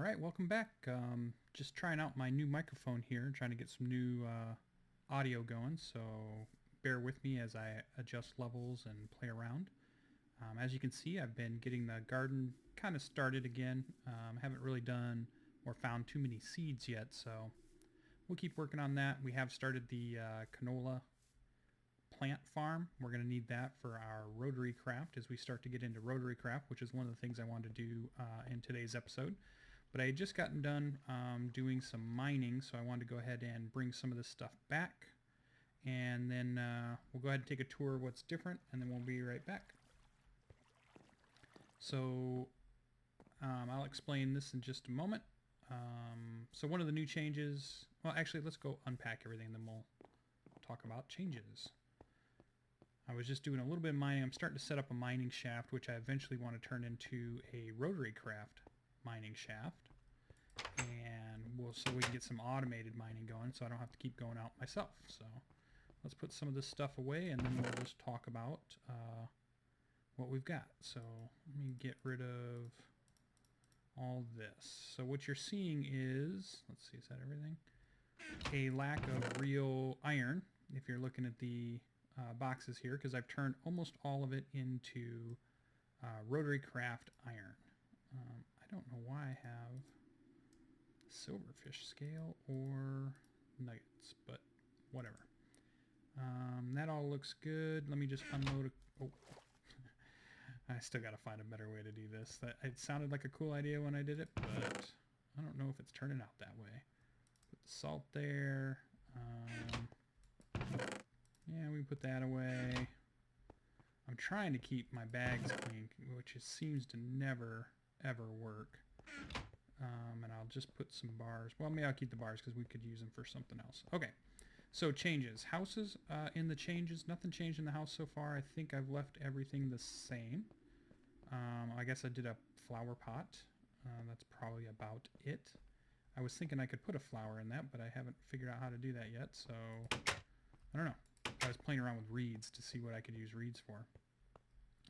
Alright, welcome back. Just trying out my new microphone here, trying to get some new audio going, so bear with me as I adjust levels and play around. As you can see, I've been getting the garden kind of started again. Haven't really done or found too many seeds yet, so we'll keep working on that. We have started the canola plant farm. We're going to need that for our Rotary Craft as we start to get into Rotary Craft, which is one of the things I wanted to do in today's episode. But I had just gotten done doing some mining, so I wanted to go ahead and bring some of this stuff back. And then we'll go ahead and take a tour of what's different, and then we'll be right back. So I'll explain this in just a moment. So one of the new changes, well actually let's go unpack everything, then we'll talk about changes. I was just doing a little bit of mining. I'm starting to set up a mining shaft, which I eventually want to turn into a Rotarycraft mining shaft, and so we can get some automated mining going, so I don't have to keep going out myself. So let's put some of this stuff away, and then we'll just talk about what we've got. So let me get rid of all this. So what you're seeing is, let's see, is that everything? A lack of real iron, if you're looking at the boxes here, because I've turned almost all of it into Rotarycraft iron. I don't know why I have silverfish scale or nuggets, but whatever. That all looks good. Let me just unload oh. I still got to find a better way to do this. It sounded like a cool idea when I did it, but I don't know if it's turning out that way. Put the salt there. Yeah, we put that away. I'm trying to keep my bags clean, which seems to never ever work. And I'll just put some bars. Well, maybe I'll keep the bars because we could use them for something else. Okay, so changes. Houses, in the changes, nothing changed in the house so far. I think I've left everything the same. I guess I did a flower pot. That's probably about it. I was thinking I could put a flower in that, but I haven't figured out how to do that yet, so I don't know. I was playing around with reeds to see what I could use reeds for.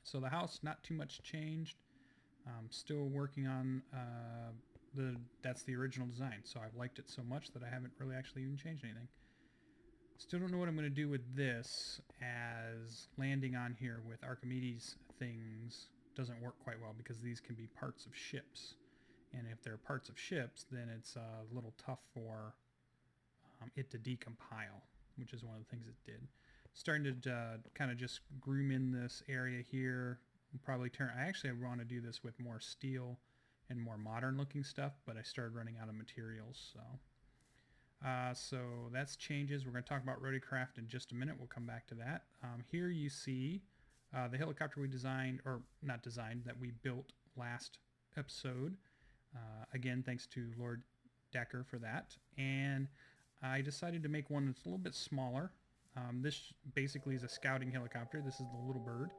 So the house, not too much changed. Still working on that's the original design, so I've liked it so much that I haven't really actually even changed anything. Still don't know what I'm going to do with this, as landing on here with Archimedes things doesn't work quite well, because these can be parts of ships, and if they're parts of ships, then it's a little tough for it to decompile, which is one of the things it did. Starting to kind of just groom in this area here. Probably turn. I actually want to do this with more steel and more modern looking stuff, but I started running out of materials. So that's changes. We're going to talk about Rotarycraft in just a minute. We'll come back to that. Here you see the helicopter we designed, or not designed, that we built last episode. Again, thanks to Lord Dakr for that. And I decided to make one that's a little bit smaller. This basically is a scouting helicopter. This is the little bird.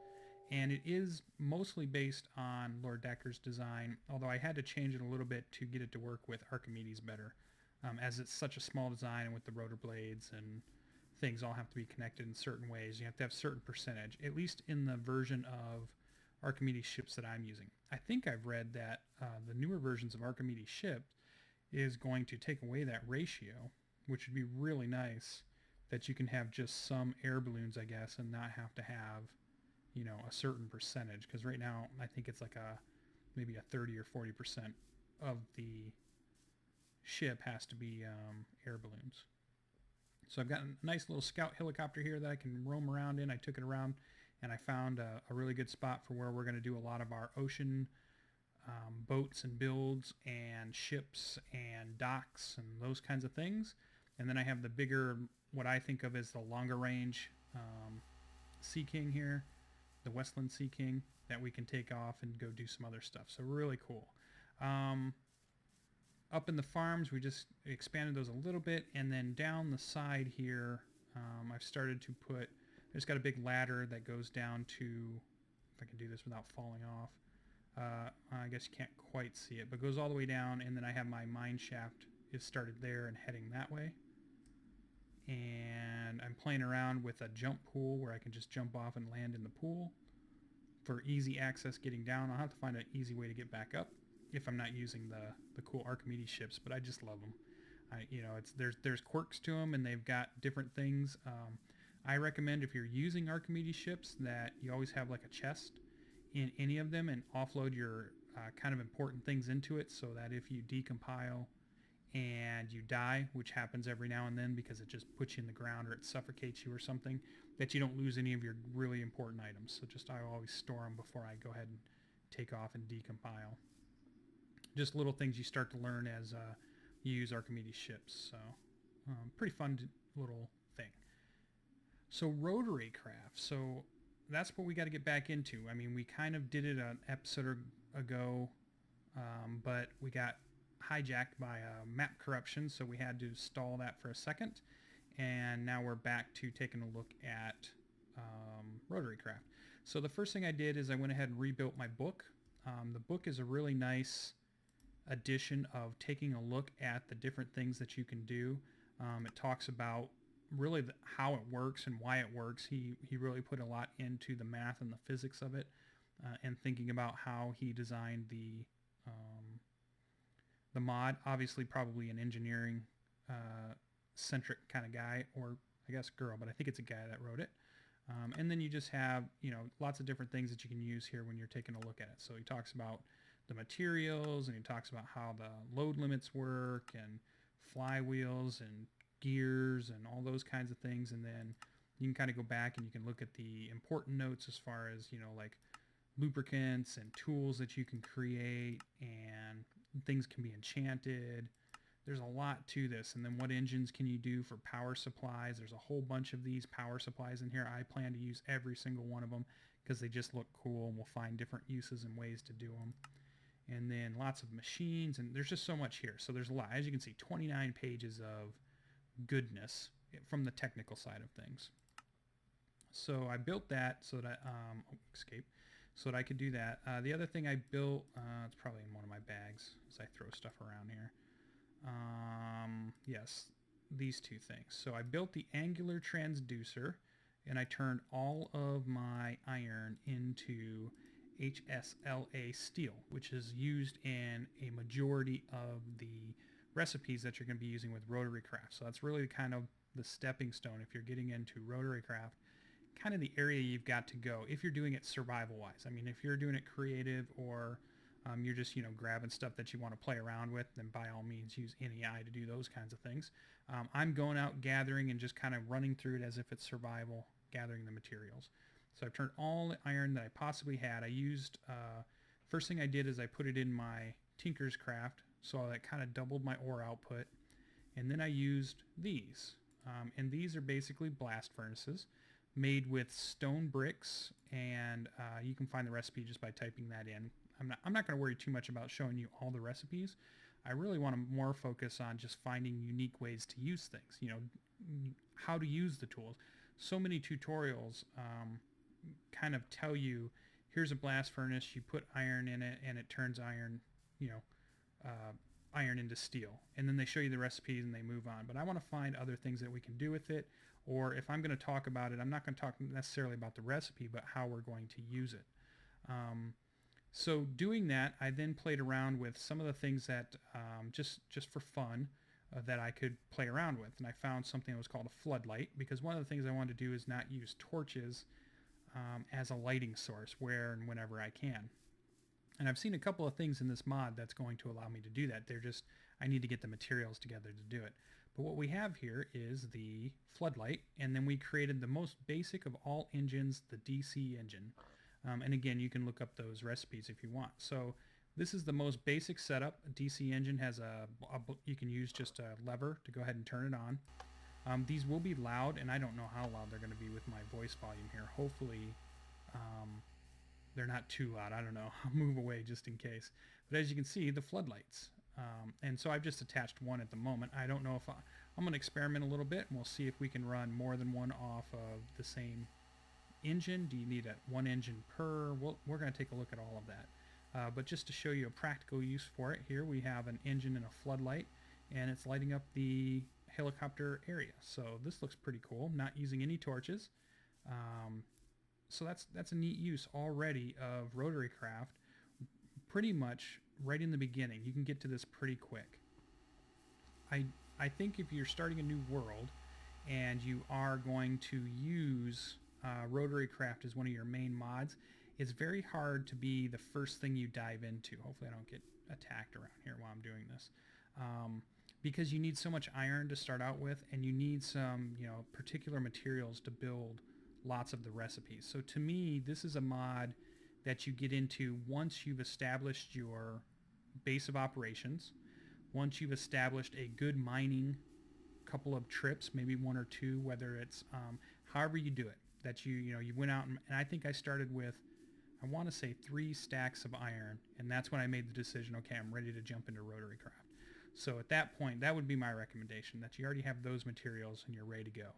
And it is mostly based on Lord Dakr's design, although I had to change it a little bit to get it to work with Archimedes better, as it's such a small design, and with the rotor blades and things all have to be connected in certain ways. You have to have a certain percentage, at least in the version of Archimedes ships that I'm using. I think I've read that the newer versions of Archimedes ships is going to take away that ratio, which would be really nice, that you can have just some air balloons, I guess, and not have to have, you know, a certain percentage, because right now I think it's like maybe a 30 or 40% of the ship has to be air balloons. So I've got a nice little scout helicopter here that I can roam around in. I took it around and I found a really good spot for where we're going to do a lot of our ocean boats and builds and ships and docks and those kinds of things. And then I have the bigger, what I think of as the longer range Sea King here, the Westland Sea King, that we can take off and go do some other stuff. So really cool. Up in the farms, we just expanded those a little bit, and then down the side here, I've started to put, I just got a big ladder that goes down to, if I can do this without falling off, I guess you can't quite see it, but goes all the way down, and then I have my mine shaft is started there and heading that way. And I'm playing around with a jump pool where I can just jump off and land in the pool for easy access getting down. I'll have to find an easy way to get back up. if I'm not using the cool Archimedes ships, but I just love them. You know, there's quirks to them, and they've got different things. I recommend if you're using Archimedes ships that you always have like a chest in any of them and offload your kind of important things into it, so that if you decompile and you die, which happens every now and then because it just puts you in the ground or it suffocates you or something, that you don't lose any of your really important items. So I always store them before I go ahead and take off and decompile. Just little things you start to learn as you use Archimedes ships. So pretty fun little thing. So Rotarycraft. So that's what we got to get back into. I mean, we kind of did it an episode ago, but we got hijacked by a map corruption, so we had to stall that for a second, and now we're back to taking a look at Rotarycraft. So the first thing I did is I went ahead and rebuilt my book. The book is a really nice addition of taking a look at the different things that you can do. It talks about really how it works and why it works. He really put a lot into the math and the physics of it, and thinking about how he designed the mod. Obviously probably an engineering centric kind of guy, or I guess girl, but I think it's a guy that wrote it. And then you just have, you know, lots of different things that you can use here when you're taking a look at it. So he talks about the materials, and he talks about how the load limits work, and flywheels and gears and all those kinds of things. And then you can kind of go back and you can look at the important notes as far as, you know, like lubricants and tools that you can create, and things can be enchanted. There's a lot to this. And then what engines can you do for power supplies? There's a whole bunch of these power supplies in here. I plan to use every single one of them because they just look cool, and we'll find different uses and ways to do them. And then lots of machines, and there's just so much here. So there's a lot. As you can see, 29 pages of goodness from the technical side of things. So I built that so that so that I could do that. The other thing I built, it's probably in one of my bags as I throw stuff around here. Yes, these two things. So I built the angular transducer, and I turned all of my iron into HSLA steel, which is used in a majority of the recipes that you're going to be using with Rotarycraft. So that's really kind of the stepping stone if you're getting into Rotarycraft, kind of the area you've got to go if you're doing it survival wise. I mean, if you're doing it creative, or you're just, you know, grabbing stuff that you want to play around with, then by all means use NEI to do those kinds of things. I'm going out gathering and just kind of running through it as if it's survival, gathering the materials. So I've turned all the iron that I possibly had. I used, first thing I did is I put it in my Tinker's Craft, so that kind of doubled my ore output. And then I used these. And these are basically blast furnaces made with stone bricks, and you can find the recipe just by typing that in. I'm not going to worry too much about showing you all the recipes. I really want to more focus on just finding unique ways to use things, you know, how to use the tools. So many tutorials kind of tell you, here's a blast furnace, you put iron in it, and it turns iron, you know, iron into steel. And then they show you the recipes and they move on. But I want to find other things that we can do with it. Or if I'm going to talk about it, I'm not going to talk necessarily about the recipe, but how we're going to use it. So doing that, I then played around with some of the things that just for fun that I could play around with. And I found something that was called a floodlight, because one of the things I wanted to do is not use torches as a lighting source where and whenever I can. And I've seen a couple of things in this mod that's going to allow me to do that. I need to get the materials together to do it. But what we have here is the floodlight, and then we created the most basic of all engines, the DC engine. And again, you can look up those recipes if you want. So this is the most basic setup. A DC engine has you can use just a lever to go ahead and turn it on. These will be loud, and I don't know how loud they're going to be with my voice volume here. Hopefully they're not too loud. I don't know. I'll move away just in case. But as you can see, the floodlights. And so I've just attached one at the moment. I don't know if I'm going to experiment a little bit, and we'll see if we can run more than one off of the same engine. Do you need one engine per? We're going to take a look at all of that. But just to show you a practical use for it, here we have an engine and a floodlight, and it's lighting up the helicopter area. So this looks pretty cool. Not using any torches. So that's a neat use already of Rotarycraft. Pretty much right in the beginning. You can get to this pretty quick. I think if you're starting a new world and you are going to use Rotarycraft as one of your main mods, it's very hard to be the first thing you dive into. Hopefully I don't get attacked around here while I'm doing this. Because you need so much iron to start out with, and you need some, particular materials to build lots of the recipes. So to me, this is a mod that you get into once you've established your base of operations, once you've established a good mining couple of trips, maybe one or two, whether it's however you do it, that you went out and I think I started with, I want to say 3 stacks of iron, and that's when I made the decision, okay, I'm ready to jump into Rotarycraft. So at that point, that would be my recommendation, that you already have those materials and you're ready to go.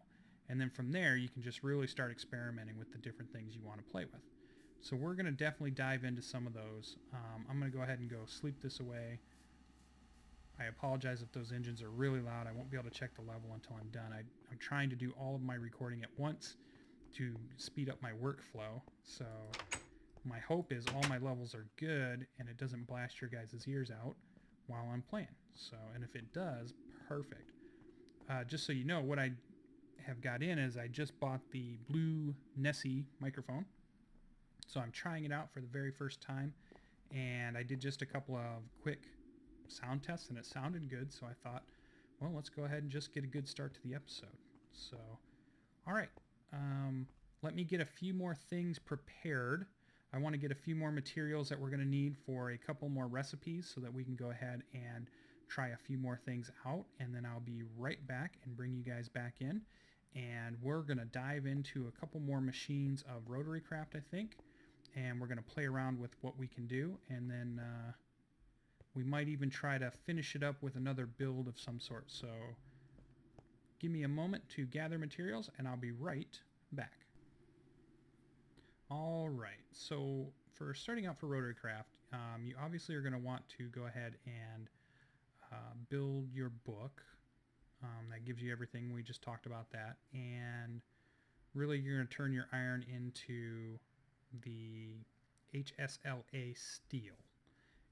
And then from there, you can just really start experimenting with the different things you want to play with. So we're going to definitely dive into some of those. I'm going to go ahead and go sleep this away. I apologize if those engines are really loud. I won't be able to check the level until I'm done. I'm trying to do all of my recording at once to speed up my workflow. So my hope is all my levels are good and it doesn't blast your guys' ears out while I'm playing. So, and if it does, perfect. Just so you know, what I have got in is I just bought the blue Nessie microphone. So I'm trying it out for the very first time, and I did just a couple of quick sound tests and it sounded good, so I thought, well, let's go ahead and just get a good start to the episode. So, all right, let me get a few more things prepared. I want to get a few more materials that we're going to need for a couple more recipes so that we can go ahead and try a few more things out, and then I'll be right back and bring you guys back in, and we're going to dive into a couple more machines of Rotarycraft, I think, and we're going to play around with what we can do, and then we might even try to finish it up with another build of some sort. So give me a moment to gather materials and I'll be right back. All right, so for starting out for Rotarycraft, you obviously are going to want to go ahead and build your book. That gives you everything. We just talked about that. And really you're going to turn your iron into the HSLA steel.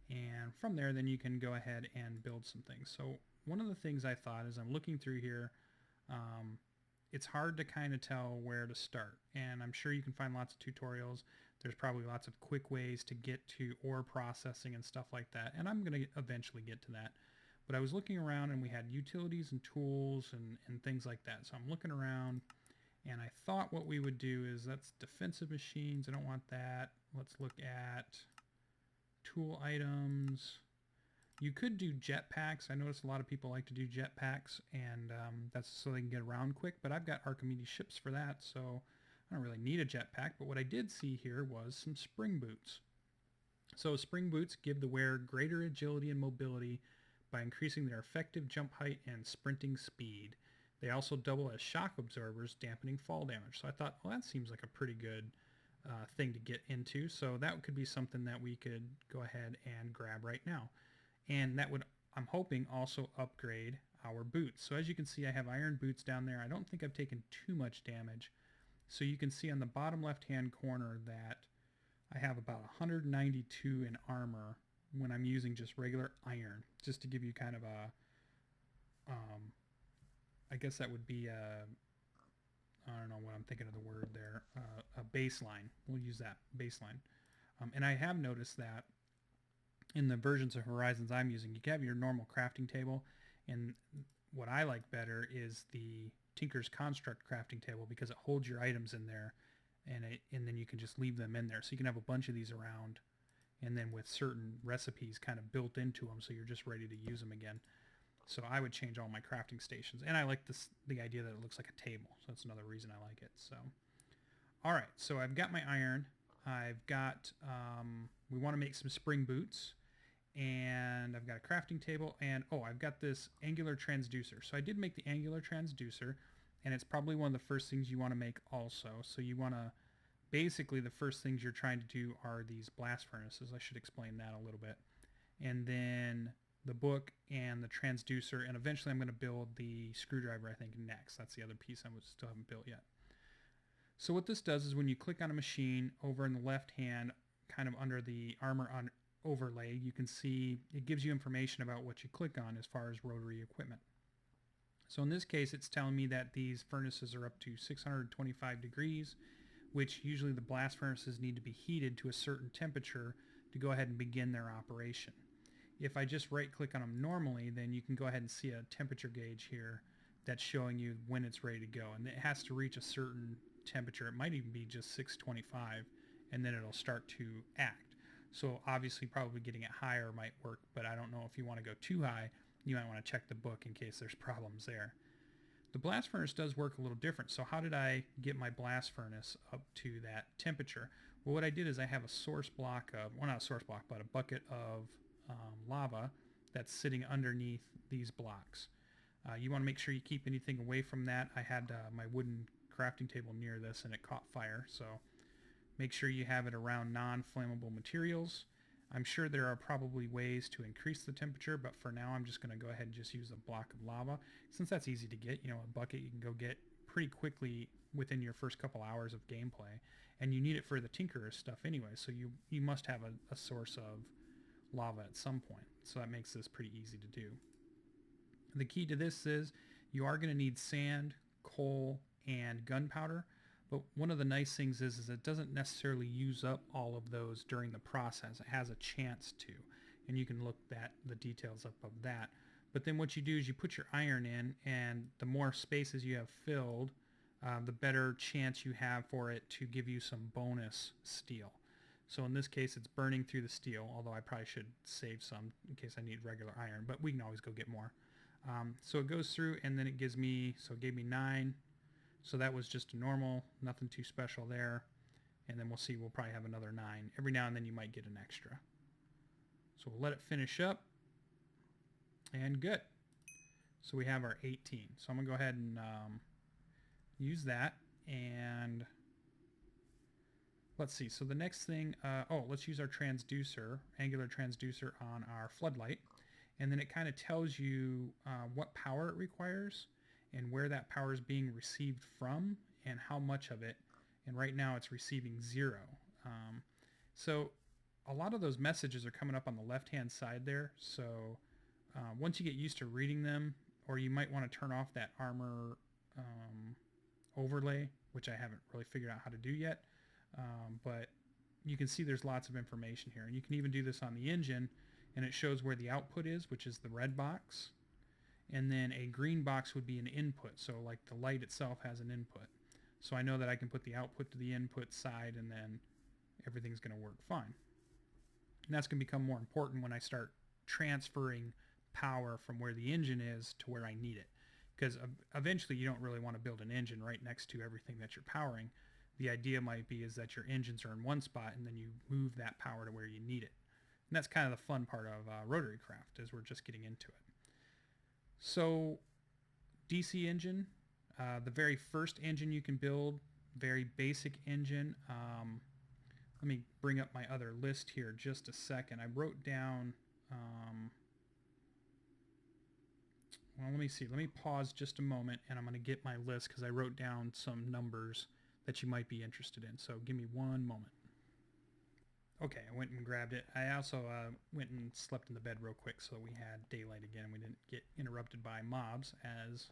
And from there, then you can go ahead and build some things. So one of the things I thought as I'm looking through here, it's hard to kind of tell where to start. And I'm sure you can find lots of tutorials. There's probably lots of quick ways to get to ore processing and stuff like that. And I'm going to eventually get to that. But I was looking around and we had utilities and tools and things like that. So I'm looking around and I thought what we would do is, that's defensive machines. I don't want that. Let's look at tool items. You could do jetpacks. I notice a lot of people like to do jetpacks, and that's so they can get around quick, but I've got Archimedes ships for that, so I don't really need a jetpack. But what I did see here was some spring boots. So spring boots give the wearer greater agility and mobility by increasing their effective jump height and sprinting speed. They also double as shock absorbers, dampening fall damage. So I thought, well, that seems like a pretty good thing to get into. So that could be something that we could go ahead and grab right now. And that would, I'm hoping, also upgrade our boots. So as you can see, I have iron boots down there. I don't think I've taken too much damage. So you can see on the bottom left-hand corner that I have about 192 in armor when I'm using just regular iron, just to give you kind of a, I guess that would be I don't know what I'm thinking of the word there, a baseline. We'll use that, baseline. And I have noticed that in the versions of Horizons I'm using, you can have your normal crafting table, and what I like better is the Tinker's Construct crafting table, because it holds your items in there, and then you can just leave them in there. So you can have a bunch of these around, and then with certain recipes kind of built into them, so you're just ready to use them again. So I would change all my crafting stations, and I like the idea that it looks like a table, so that's another reason I like it. So, all right, so I've got my iron. I've got, we want to make some spring boots, and I've got a crafting table, and oh, I've got this angular transducer. So I did make the angular transducer, and it's probably one of the first things you want to make also. So you want to, basically the first things you're trying to do are these blast furnaces. I should explain that a little bit. And then the book and the transducer, and eventually I'm going to build the screwdriver, I think, next. That's the other piece I still haven't built yet. So what this does is when you click on a machine, over in the left hand, kind of under the armor on overlay, you can see it gives you information about what you click on as far as rotary equipment. So in this case, it's telling me that these furnaces are up to 625 degrees, which usually the blast furnaces need to be heated to a certain temperature to go ahead and begin their operation. If I just right click on them normally, then you can go ahead and see a temperature gauge here that's showing you when it's ready to go. And it has to reach a certain temperature. It might even be just 625, and then it'll start to act. So obviously probably getting it higher might work, but I don't know if you want to go too high. You might want to check the book in case there's problems there. The blast furnace does work a little different. So how did I get my blast furnace up to that temperature? Well, what I did is I have a source block of, well, not a source block, but a bucket of lava that's sitting underneath these blocks. You want to make sure you keep anything away from that. I had my wooden crafting table near this and it caught fire, so make sure you have it around non-flammable materials. I'm sure there are probably ways to increase the temperature, but for now I'm just going to go ahead and just use a block of lava. Since that's easy to get, you know, a bucket you can go get pretty quickly within your first couple hours of gameplay, and you need it for the tinkerer stuff anyway, so you must have a source of lava at some point, so that makes this pretty easy to do. The key to this is you are going to need sand, coal, and gunpowder, but one of the nice things is it doesn't necessarily use up all of those during the process. It has a chance to, and you can look at the details up of that. But then what you do is you put your iron in, and the more spaces you have filled, the better chance you have for it to give you some bonus steel. So in this case it's burning through the steel, although I probably should save some in case I need regular iron, but we can always go get more. So it goes through and then it gives me, so it gave me 9. So that was just a normal, nothing too special there. And then we'll see, we'll probably have another 9. Every now and then you might get an extra. So we'll let it finish up. And good. So we have our 18. So I'm going to go ahead and use that. And let's see. So the next thing, let's use our transducer, angular transducer on our floodlight. And then it kind of tells you what power it requires and where that power is being received from and how much of it. And right now it's receiving 0. So a lot of those messages are coming up on the left hand side there. So once you get used to reading them, or you might want to turn off that armor overlay, which I haven't really figured out how to do yet. But you can see there's lots of information here. And you can even do this on the engine, and it shows where the output is, which is the red box. And then a green box would be an input. So like the light itself has an input. So I know that I can put the output to the input side, and then everything's going to work fine. And that's going to become more important when I start transferring power from where the engine is to where I need it. Because eventually you don't really want to build an engine right next to everything that you're powering. The idea might be is that your engines are in one spot and then you move that power to where you need it. And that's kind of the fun part of Rotarycraft, is we're just getting into it. So DC engine, the very first engine you can build, very basic engine. Let me bring up my other list here just a second. I wrote down, well, let me see. Let me pause just a moment, and I'm going to get my list because I wrote down some numbers that you might be interested in. So give me one moment. Okay, I went and grabbed it. I also went and slept in the bed real quick so we had daylight again and we didn't get interrupted by mobs, as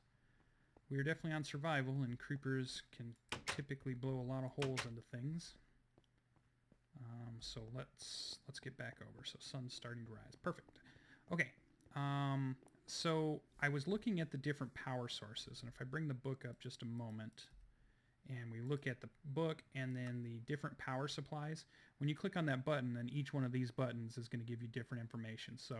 we are definitely on survival and creepers can typically blow a lot of holes into things. So let's get back over. So sun's starting to rise. Perfect. Okay. So I was looking at the different power sources, and if I bring the book up just a moment, and we look at the book and then the different power supplies, when you click on that button, then each one of these buttons is going to give you different information. So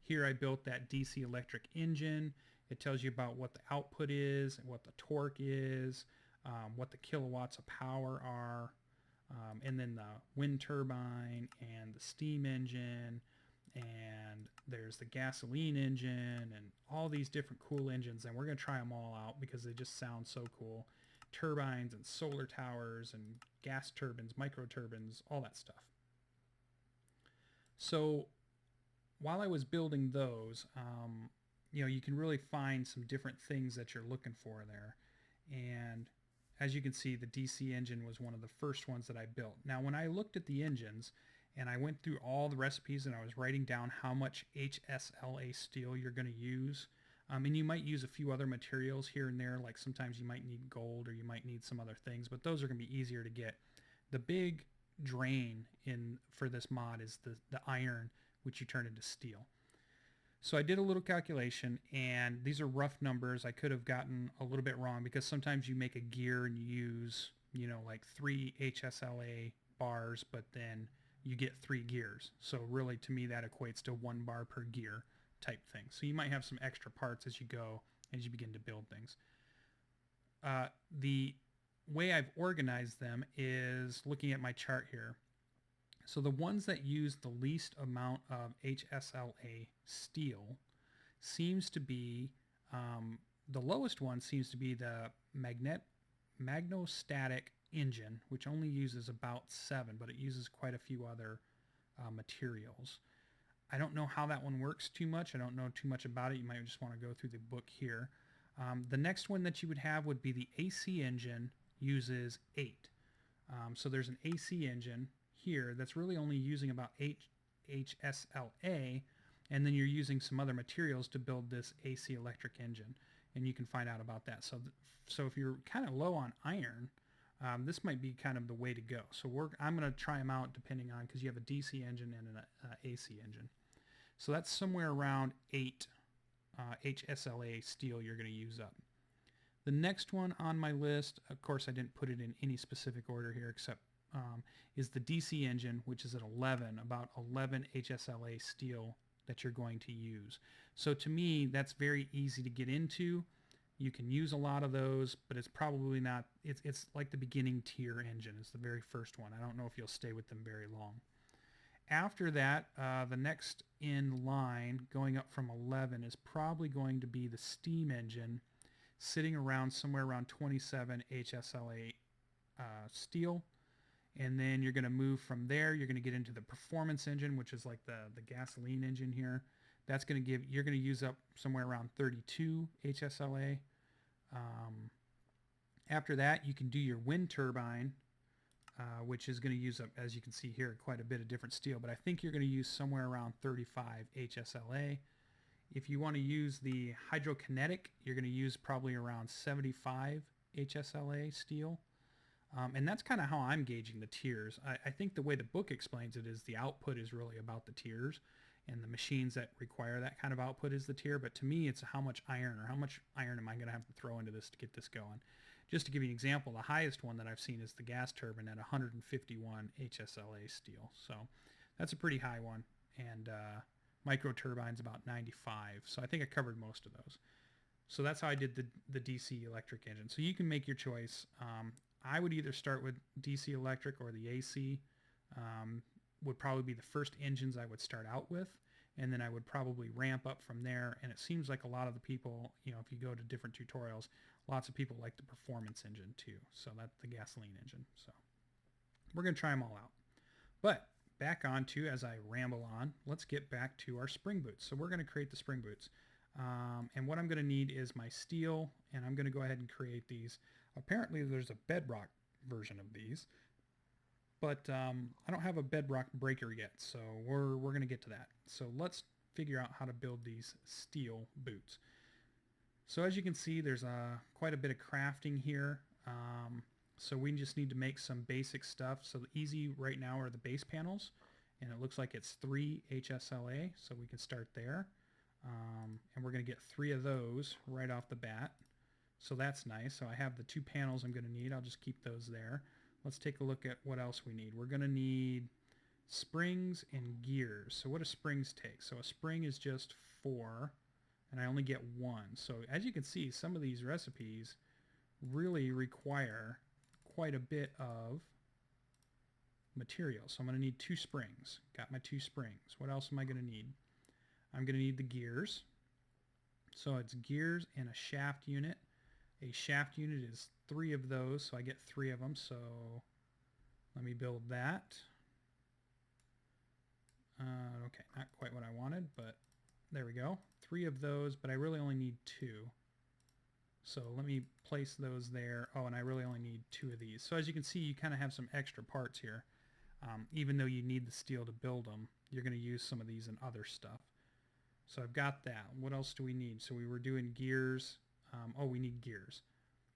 here I built that DC electric engine. It tells you about what the output is, what the torque is, what the kilowatts of power are, and then the wind turbine and the steam engine, and there's the gasoline engine and all these different cool engines, and we're going to try them all out because they just sound so cool. Turbines and solar towers and gas turbines, micro turbines, all that stuff. So while I was building those, you can really find some different things that you're looking for there. And as you can see, the DC engine was one of the first ones that I built. Now when I looked at the engines and I went through all the recipes and I was writing down how much HSLA steel you're going to use. And you might use a few other materials here and there, like sometimes you might need gold or you might need some other things, but those are going to be easier to get. The big drain for this mod is the iron, which you turn into steel. So I did a little calculation, and these are rough numbers. I could have gotten a little bit wrong because sometimes you make a gear and you use, you know, like 3 HSLA bars, but then you get 3 gears. So really, to me, that equates to 1 bar per gear type thing. So you might have some extra parts as you go, as you begin to build things. The way I've organized them is looking at my chart here. So the ones that use the least amount of HSLA steel seems to be, the lowest one seems to be the magnostatic engine, which only uses about 7, but it uses quite a few other materials. I don't know how that one works too much. I don't know too much about it. You might just want to go through the book here. The next one that you would have would be the AC engine, uses 8. So there's an AC engine here that's really only using about 8 HSLA, and then you're using some other materials to build this AC electric engine, and you can find out about that. So if you're kind of low on iron, this might be kind of the way to go. So I'm going to try them out depending on, because you have a DC engine and an AC engine. So that's somewhere around 8 HSLA steel you're going to use up. The next one on my list, of course I didn't put it in any specific order here, except is the DC engine, which is at 11, about 11 HSLA steel that you're going to use. So to me, that's very easy to get into. You can use a lot of those, but it's probably not, it's like the beginning tier engine. It's the very first one. I don't know if you'll stay with them very long. After that, the next in line, going up from 11, is probably going to be the steam engine, sitting around somewhere around 27 HSLA steel. And then you're going to move from there. You're going to get into the performance engine, which is like the gasoline engine here. That's going to give, you're going to use up somewhere around 32 HSLA. After that, you can do your wind turbine, which is going to use up, as you can see here, quite a bit of different steel. But I think you're going to use somewhere around 35 HSLA. If you want to use the hydrokinetic, you're going to use probably around 75 HSLA steel. And that's kind of how I'm gauging the tiers. I think the way the book explains it is the output is really about the tiers, and the machines that require that kind of output is the tier. But to me, it's how much iron am I going to have to throw into this to get this going. Just to give you an example, the highest one that I've seen is the gas turbine at 151 HSLA steel. So that's a pretty high one. And micro turbine's about 95. So I think I covered most of those. So that's how I did the DC electric engine. So you can make your choice. I would either start with DC electric or the AC. Would probably be the first engines I would start out with, and then I would probably ramp up from there. And it seems like a lot of the people, you know, if you go to different tutorials, lots of people like the performance engine too. So that's the gasoline engine. So we're going to try them all out. But back on to, as I ramble on, let's get back to our spring boots. So we're going to create the spring boots. And what I'm going to need is my steel, and I'm going to go ahead and create these. Apparently there's a bedrock version of these, but I don't have a bedrock breaker yet, so we're going to get to that. So let's figure out how to build these steel boots. So as you can see, there's quite a bit of crafting here. So we just need to make some basic stuff. So the easy right now are the base panels, and it looks like it's 3 HSLA, so we can start there. And we're going to get 3 of those right off the bat. So that's nice. So I have the 2 panels I'm going to need. I'll just keep those there. Let's take a look at what else we need. We're going to need springs and gears. So what do springs take? So a spring is just 4, and I only get 1. So as you can see, some of these recipes really require quite a bit of material. So I'm going to need 2 springs. Got my 2 springs. What else am I going to need? I'm going to need the gears. So it's gears and a shaft unit. A shaft unit is 3 of those, so I get 3 of them. So let me build that. Okay, not quite what I wanted, but there we go. 3 of those, but I really only need 2. So let me place those there. Oh, and I really only need 2 of these. So as you can see, you kind of have some extra parts here. Even though you need the steel to build them, you're going to use some of these in other stuff. So I've got that. What else do we need? So we were doing gears. Oh, we need gears,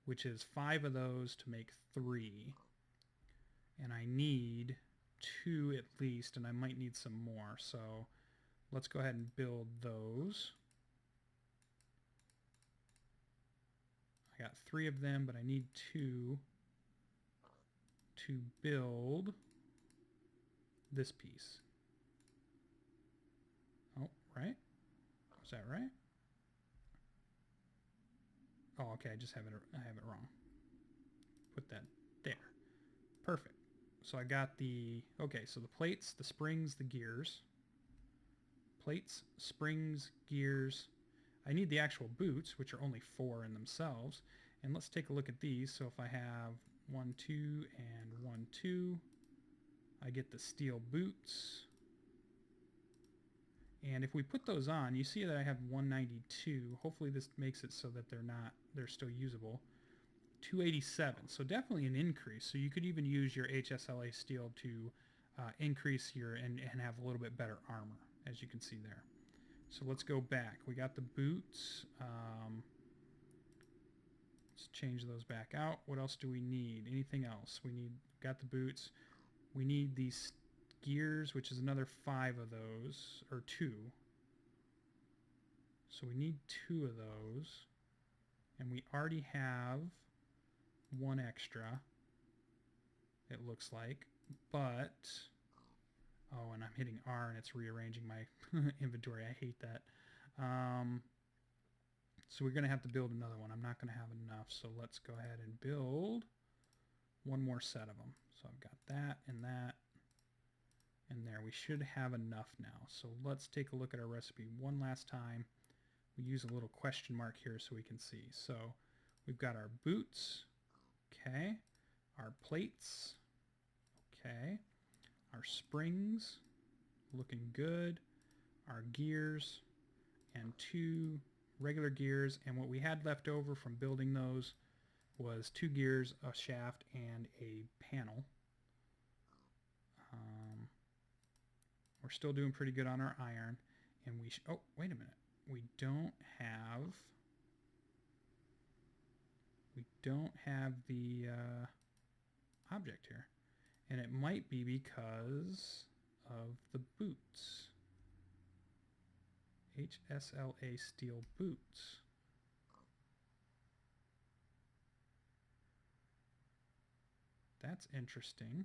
which is 5 of those to make 3. And I need 2 at least, and I might need some more. So let's go ahead and build those. I got 3 of them, but I need 2 to build this piece. Oh, right? Is that right? Oh, okay, I have it wrong. Put that there. Perfect. So I got the, okay, so the plates, the springs, the gears. Plates, springs, gears. I need the actual boots, which are only 4 in themselves. And let's take a look at these. So if I have 1, 2, and 1, 2, I get the steel boots. And if we put those on, you see that I have 192. Hopefully this makes it so that they're still usable. 287, so definitely an increase. So you could even use your HSLA steel to increase your and have a little bit better armor, as you can see there. So let's go back. We got the boots. Let's change those back out. What else do we need? Anything else? Got the boots. We need these gears, which is another 5 of those, or 2. So we need 2 of those. And we already have 1 extra, it looks like. But, oh, and I'm hitting R and it's rearranging my inventory. I hate that. So we're going to have to build another one. I'm not going to have enough, so let's go ahead and build 1 more set of them. So I've got that and that. And there, we should have enough now. So let's take a look at our recipe one last time. We use a little question mark here so we can see. So we've got our boots, okay, our plates, okay, our springs, looking good, our gears, and 2 regular gears. And what we had left over from building those was 2 gears, a shaft, and a panel. We're still doing pretty good on our iron, and oh, wait a minute. We don't have the object here, and it might be because of the boots. HSLA steel boots. That's interesting.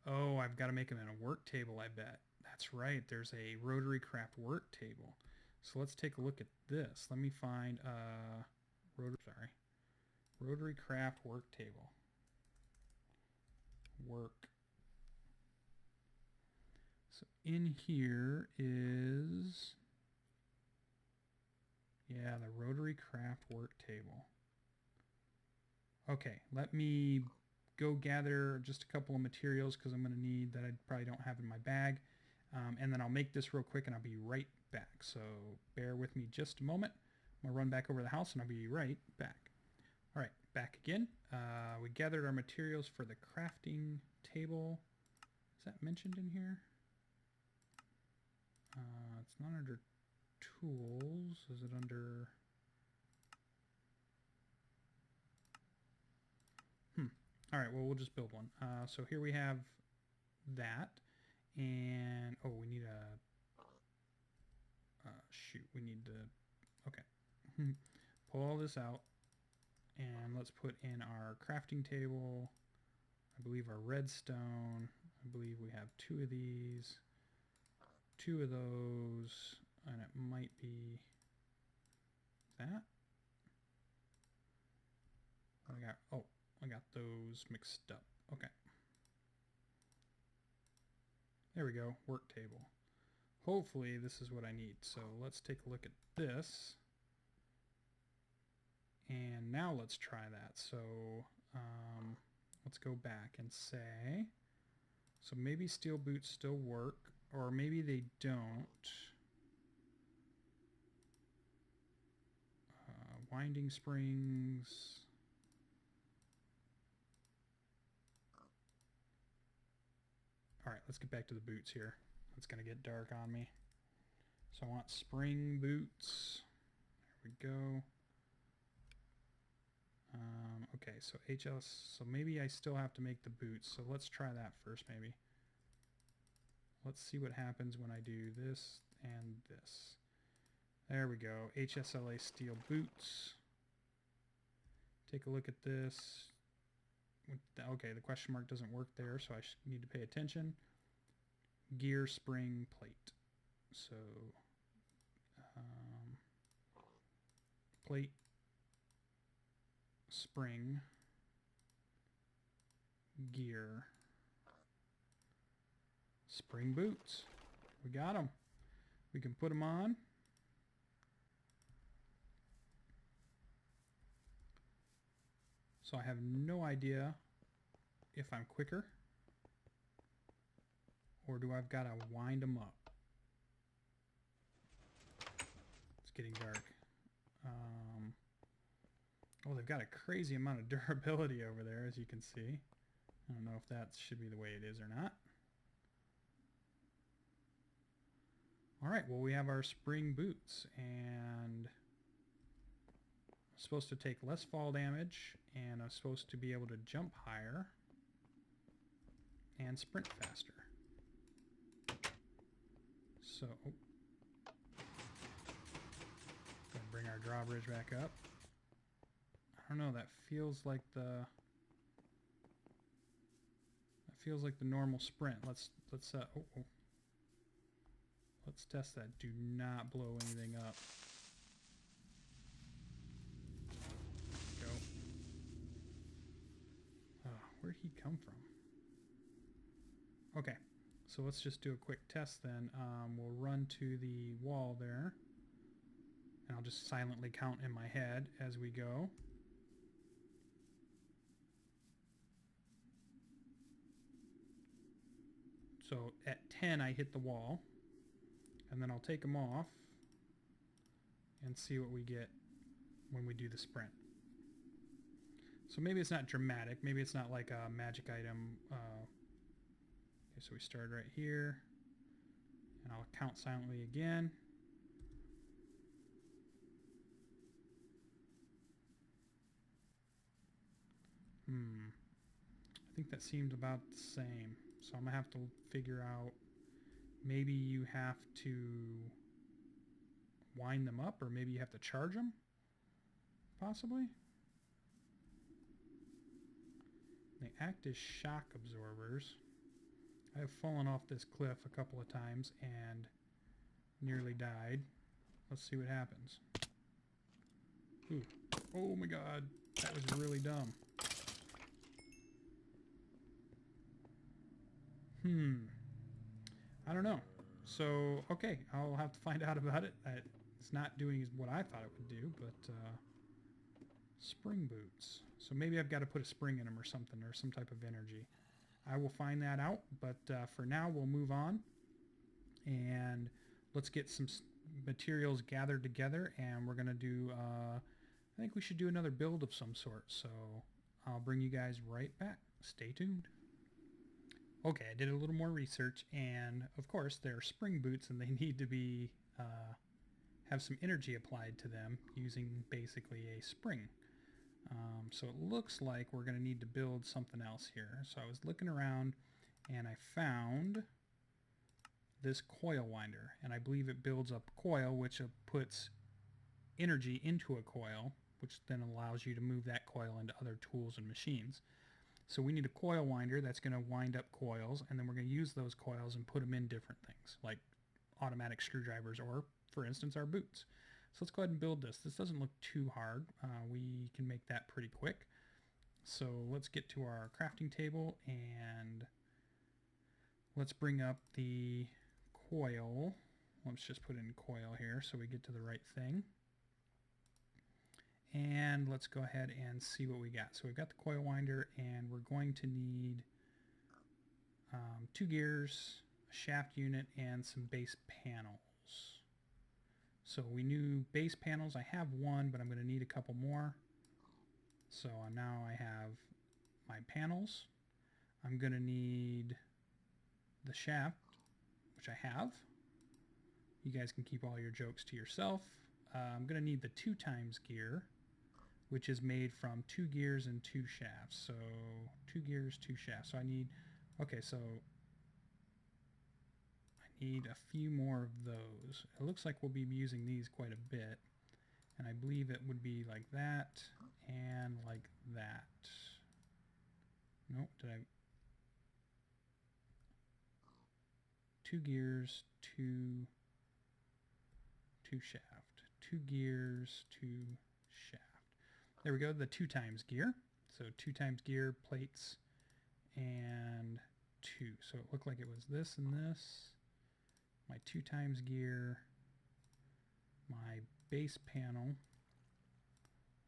Oh, I've got to make them in a work table, I bet. That's right, there's a Rotarycraft work table. So let's take a look at this. Let me find Rotarycraft work table. Work. So in here is, yeah, the Rotarycraft work table. Okay, let me go gather just a couple of materials because I'm going to need that I probably don't have in my bag. And then I'll make this real quick and I'll be right back. So bear with me just a moment. I'm going to run back over the house and I'll be right back. All right, back again. We gathered our materials for the crafting table. Is that mentioned in here? It's not under tools. Is it under... All right, well, we'll just build one. So here we have that. And, oh, we need shoot, we need to, okay. Pull all this out. And let's put in our crafting table. I believe our redstone. I believe we have 2 of these. 2 of those. And it might be that. I got those mixed up. Okay. There we go, work table. Hopefully this is what I need. So let's take a look at this. And now let's try that. So let's go back and say, so maybe steel boots still work, or maybe they don't. Winding springs. All right, let's get back to the boots here. It's going to get dark on me. So I want spring boots. There we go. Okay, so HS, so maybe I still have to make the boots. So let's try that first maybe. Let's see what happens when I do this and this. There we go. HSLA steel boots. Take a look at this. Okay, the question mark doesn't work there, so I need to pay attention. Gear spring plate. So plate spring gear spring boots. We got them. We can put them on. So I have no idea if I'm quicker or do I've got to wind them up. It's getting dark. Oh, they've got a crazy amount of durability over there, as you can see. I don't know if that should be the way it is or not. All right, well, we have our spring boots, and I'm supposed to take less fall damage, and I'm supposed to be able to jump higher and sprint faster. So, gonna bring our drawbridge back up. I don't know, that feels like the normal sprint. Let's test that. Do not blow anything up. Go. Oh, where'd he come from? Okay, so let's just do a quick test then. We'll run to the wall there, and I'll just silently count in my head as we go. So at 10 I hit the wall, and then I'll take them off and see what we get when we do the sprint. So maybe it's not dramatic, maybe it's not like a magic item. Okay, so we start right here, and I'll count silently again. I think that seemed about the same. So I'm gonna have to figure out, maybe you have to wind them up, or maybe you have to charge them, possibly. They act as shock absorbers. I have fallen off this cliff a couple of times and nearly died. Let's see what happens. Ooh. Oh my god, that was really dumb. I don't know. So, okay, I'll have to find out about it. It's not doing what I thought it would do, but spring boots. So maybe I've got to put a spring in them or something, or some type of energy. I will find that out, but for now we'll move on, and let's get some materials gathered together, and we're going to do, I think we should do another build of some sort, so I'll bring you guys right back. Stay tuned. Okay, I did a little more research, and of course they're spring boots, and they need to be have some energy applied to them using basically a spring. So it looks like we're going to need to build something else here. So I was looking around, and I found this coil winder, and I believe it builds up coil, which puts energy into a coil, which then allows you to move that coil into other tools and machines. So we need a coil winder that's going to wind up coils, and then we're going to use those coils and put them in different things, like automatic screwdrivers, or, for instance, our boots. So let's go ahead and build this. This doesn't look too hard. We can make that pretty quick. So let's get to our crafting table, and let's bring up the coil. Let's just put in coil here so we get to the right thing. And let's go ahead and see what we got. So we've got the coil winder, and we're going to need 2 gears, a shaft unit, and some base panels. So we knew base panels. I have one, but I'm going to need a couple more. So now I have my panels. I'm going to need the shaft, which I have. You guys can keep all your jokes to yourself. I'm going to need the 2 times gear, which is made from 2 gears and 2 shafts. So 2 gears, 2 shafts. So I need, okay, so I need a few more of those. It looks like we'll be using these quite a bit. And I believe it would be like that and like that. Nope, did I? 2 gears, 2 shaft. 2 gears, 2 shaft. There we go, the 2 times gear. So 2 times gear, plates, and 2. So it looked like it was this and this. My 2 times gear, my base panel,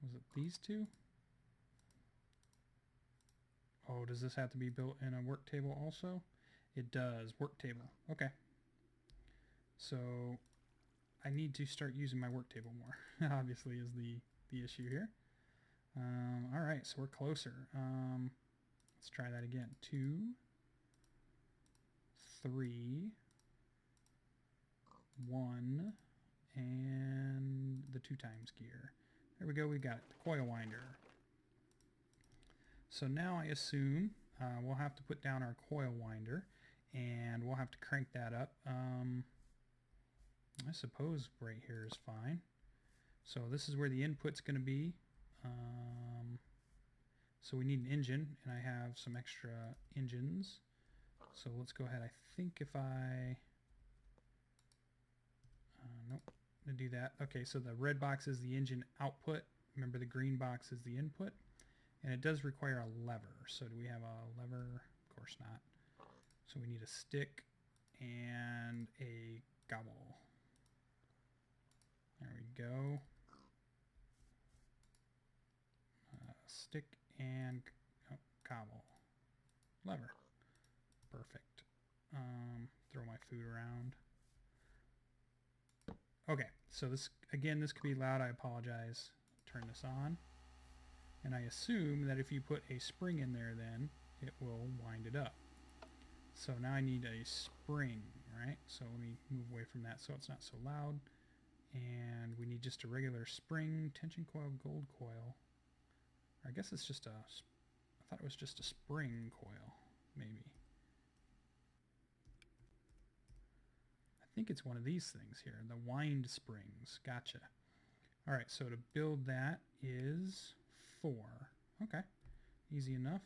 was it these 2? Oh, does this have to be built in a work table also? It does, work table. Okay. So I need to start using my work table more, obviously, is the issue here. All right, so we're closer. Let's try that again. 2, 3, 1, and the 2 times gear. There we go, we got it, the coil winder. So now I assume we'll have to put down our coil winder, and we'll have to crank that up. I suppose right here is fine. So this is where the input's going to be. So we need an engine, and I have some extra engines. So let's go ahead. I think if I... nope, to do that. Okay, so the red box is the engine output. Remember, the green box is the input. And it does require a lever. So do we have a lever? Of course not. So we need a stick and a gobble. There we go. Stick and gobble. Lever. Perfect. Throw my food around. Okay, so this, again, this could be loud. I apologize. Turn this on. And I assume that if you put a spring in there, then it will wind it up. So now I need a spring, right? So let me move away from that so it's not so loud. And we need just a regular spring, tension coil, gold coil. I guess it's just a, I thought it was just a spring coil, maybe. I think it's one of these things here, the wind springs. Gotcha. All right, so to build that is 4. Okay, easy enough.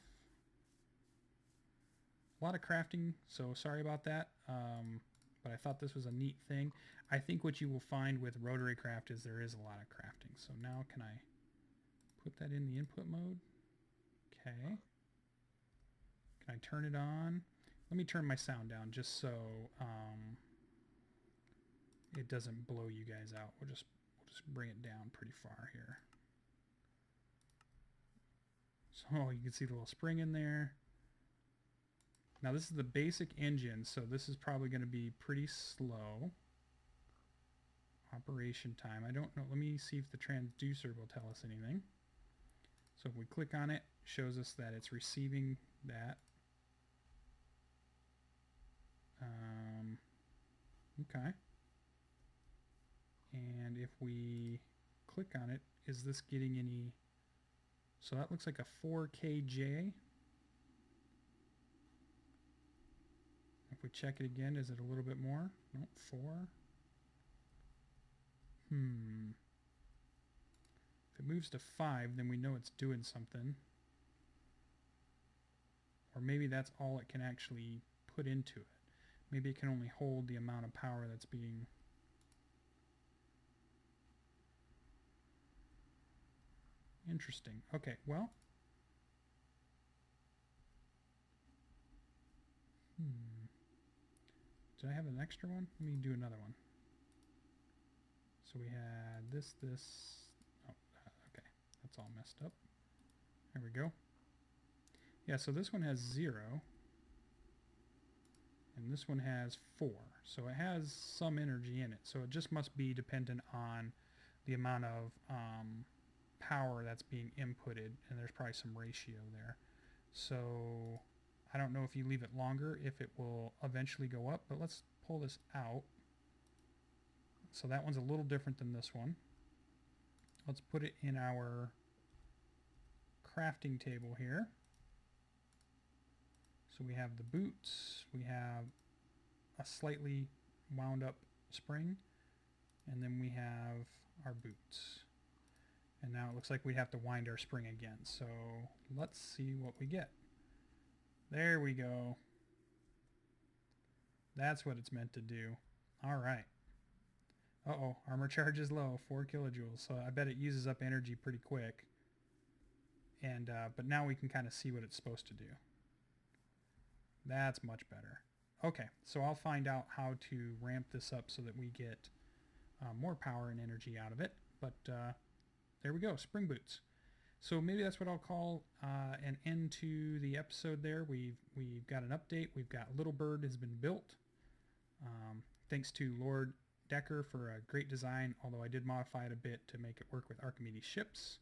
A lot of crafting, so sorry about that. But I thought this was a neat thing. I think what you will find with Rotarycraft is there is a lot of crafting. So now can I put that in the input mode? Okay. Can I turn it on? Let me turn my sound down just so it doesn't blow you guys out. We'll just bring it down pretty far here. So you can see the little spring in there. Now this is the basic engine, so this is probably going to be pretty slow. Operation time. I don't know. Let me see if the transducer will tell us anything. So if we click on it, it shows us that it's receiving that. Okay. And if we click on it, is this getting any... So that looks like a 4KJ. If we check it again, is it a little bit more? Nope, 4. If it moves to 5, then we know it's doing something. Or maybe that's all it can actually put into it. Maybe it can only hold the amount of power that's being... Interesting. Okay, well... Did I have an extra one? Let me do another one. So we had this. Oh, okay. That's all messed up. There we go. Yeah, so this one has 0. And this one has 4. So it has some energy in it. So it just must be dependent on the amount of power that's being inputted. And there's probably some ratio there. So I don't know if you leave it longer, if it will eventually go up, but let's pull this out. So that one's a little different than this one. Let's put it in our crafting table here. So we have the boots, we have a slightly wound up spring, and then we have our boots. And now it looks like we have to wind our spring again. So let's see what we get. There we go. That's what it's meant to do. All right. Uh-oh, armor charge is low, 4 kilojoules. So I bet it uses up energy pretty quick. And but now we can kind of see what it's supposed to do. That's much better. Okay, so I'll find out how to ramp this up so that we get more power and energy out of it. But there we go, spring boots. So maybe that's what I'll call an end to the episode there. We've got an update. We've got Little Bird has been built. Thanks to Lord Dakr for a great design, although I did modify it a bit to make it work with Archimedes ships.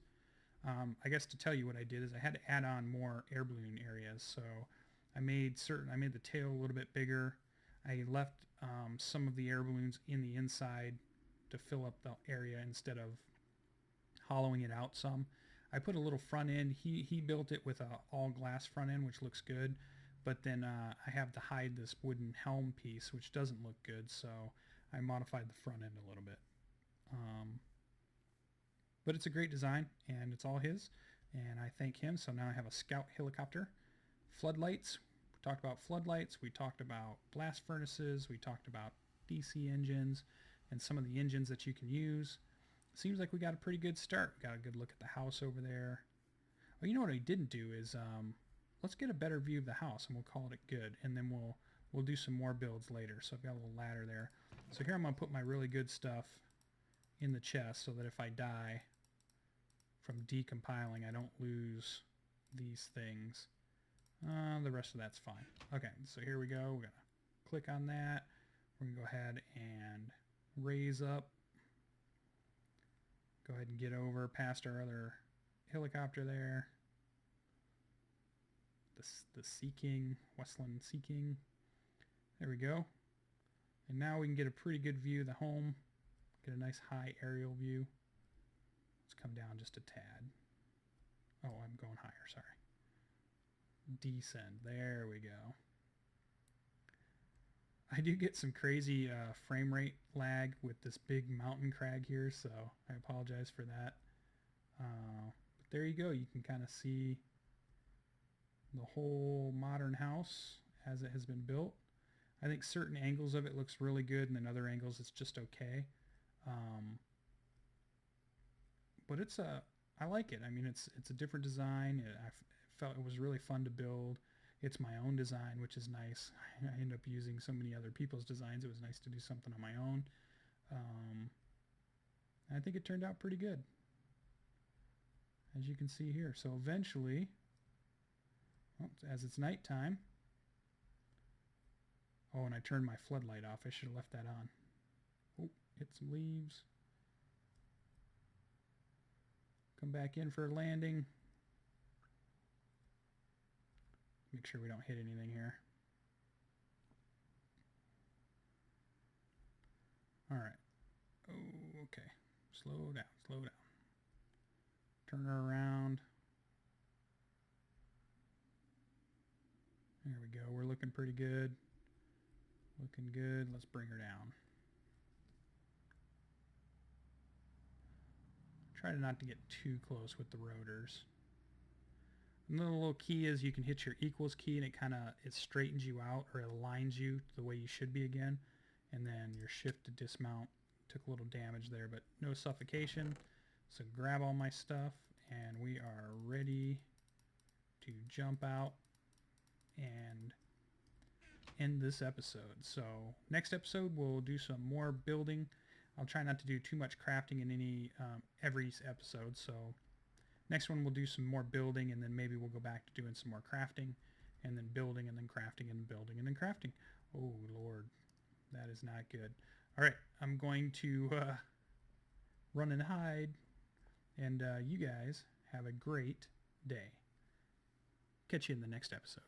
I guess to tell you what I did is I had to add on more air balloon areas. So I made the tail a little bit bigger. I left some of the air balloons in the inside to fill up the area instead of hollowing it out some. I put a little front end. He built it with a all glass front end, which looks good, but then I have to hide this wooden helm piece, which doesn't look good, so I modified the front end a little bit. But it's a great design, and it's all his, and I thank him. So now I have a scout helicopter. Floodlights. We talked about floodlights. We talked about blast furnaces. We talked about DC engines and some of the engines that you can use. Seems like we got a pretty good start. We got a good look at the house over there. Oh, you know what I didn't do is let's get a better view of the house, and we'll call it good, and then we'll do some more builds later. So I've got a little ladder there. So here I'm going to put my really good stuff in the chest so that if I die from decompiling, I don't lose these things. The rest of that's fine. Okay, so here we go. We're going to click on that. We're going to go ahead and raise up. Go ahead and get over past our other helicopter there. The Sea King, Westland Sea King. There we go. And now we can get a pretty good view of the home. Get a nice high aerial view. Let's come down just a tad. Oh, I'm going higher, sorry. Descend. There we go. I do get some crazy frame rate lag with this big mountain crag here, so I apologize for that. But there you go. You can kind of see the whole modern house as it has been built. I think certain angles of it looks really good, and then other angles it's just okay. But I like it. I mean, it's a different design. I felt it was really fun to build. It's my own design, which is nice. I end up using so many other people's designs. It was nice to do something on my own. I think it turned out pretty good, as you can see here. So eventually, as it's nighttime, oh, and I turned my floodlight off. I should have left that on. Oh, hit some leaves. Come back in for a landing. Make sure we don't hit anything here. All right. Oh, okay. Slow down, slow down. Turn her around. There we go. We're looking pretty good. Looking good. Let's bring her down. Try not to get too close with the rotors. Another little key is you can hit your equals key and it straightens you out, or it aligns you to the way you should be again. And then your shift to dismount took a little damage there, but no suffocation. So grab all my stuff and we are ready to jump out and end this episode. So next episode we'll do some more building. I'll try not to do too much crafting in every episode. So next one we'll do some more building, and then maybe we'll go back to doing some more crafting, and then building, and then crafting, and building, and then crafting. Oh Lord, that is not good. All right, I'm going to run and hide, and you guys have a great day. Catch you in the next episode.